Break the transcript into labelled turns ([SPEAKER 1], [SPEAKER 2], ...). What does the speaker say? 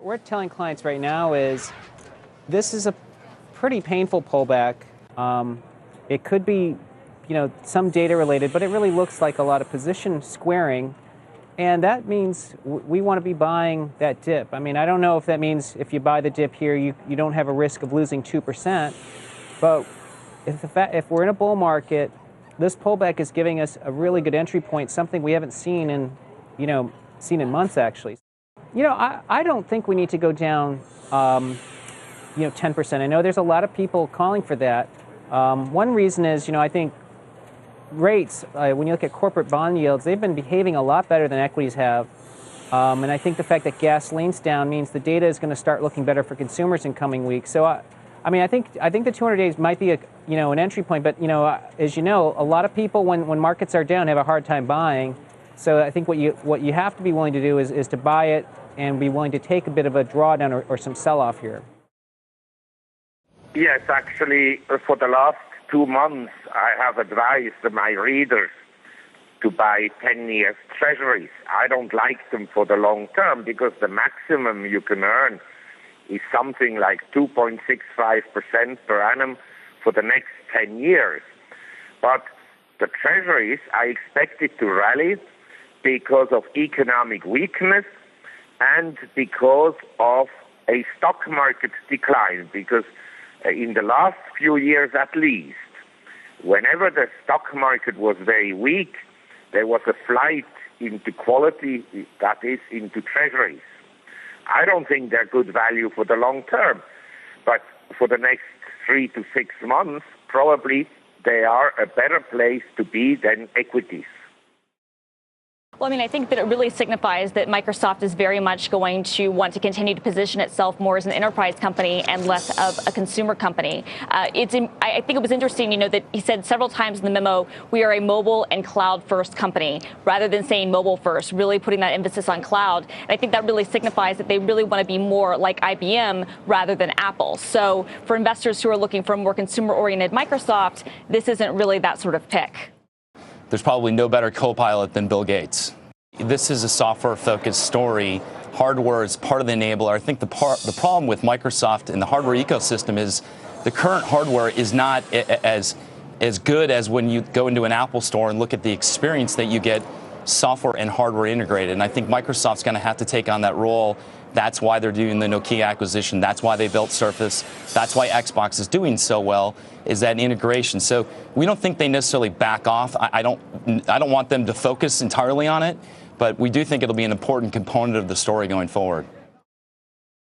[SPEAKER 1] We're telling clients right now is this is a pretty painful pullback. It could be, some data related, but it really looks like a lot of position squaring. And that means we want to be buying that dip. I mean, I don't know if that means if you buy the dip here, you don't have a risk of losing 2%. But if we're in a bull market, this pullback is giving us a really good entry point, something we haven't seen in months, actually. I don't think we need to go down, 10%. I know there's a lot of people calling for that. One reason is, I think rates, when you look at corporate bond yields, they've been behaving a lot better than equities have. And I think the fact that gasoline's down means the data is going to start looking better for consumers in coming weeks. So, I think the 200 days might be an entry point. But, as you know, a lot of people, when markets are down, have a hard time buying. So I think what you have to be willing to do is to buy it and be willing to take a bit of a drawdown or some sell-off here.
[SPEAKER 2] Yes, actually, for the last 2 months, I have advised my readers to buy 10-year treasuries. I don't like them for the long term because the maximum you can earn is something like 2.65% per annum for the next 10 years. But the treasuries, I expect it to rally because of economic weakness and because of a stock market decline. Because in the last few years at least, whenever the stock market was very weak, there was a flight into quality, that is, into treasuries. I don't think they're good value for the long term, but for the next 3 to 6 months, probably they are a better place to be than equities.
[SPEAKER 3] Well, I think that it really signifies that Microsoft is very much going to want to continue to position itself more as an enterprise company and less of a consumer company. I think it was interesting, that he said several times in the memo, we are a mobile and cloud first company, rather than saying mobile first, really putting that emphasis on cloud. And I think that really signifies that they really want to be more like IBM rather than Apple. So for investors who are looking for a more consumer-oriented Microsoft, this isn't really that sort of pick.
[SPEAKER 4] There's probably no better co-pilot than Bill Gates. This is a software-focused story. Hardware is part of the enabler. I think the problem with Microsoft and the hardware ecosystem is the current hardware is not as good as when you go into an Apple store and look at the experience that you get software and hardware integrated. And I think Microsoft's going to have to take on that role. That's why they're doing the Nokia acquisition. That's why they built Surface. That's why Xbox is doing so well, is that integration. So we don't think they necessarily back off. I don't want them to focus entirely on it, but we do think it'll be an important component of the story going forward.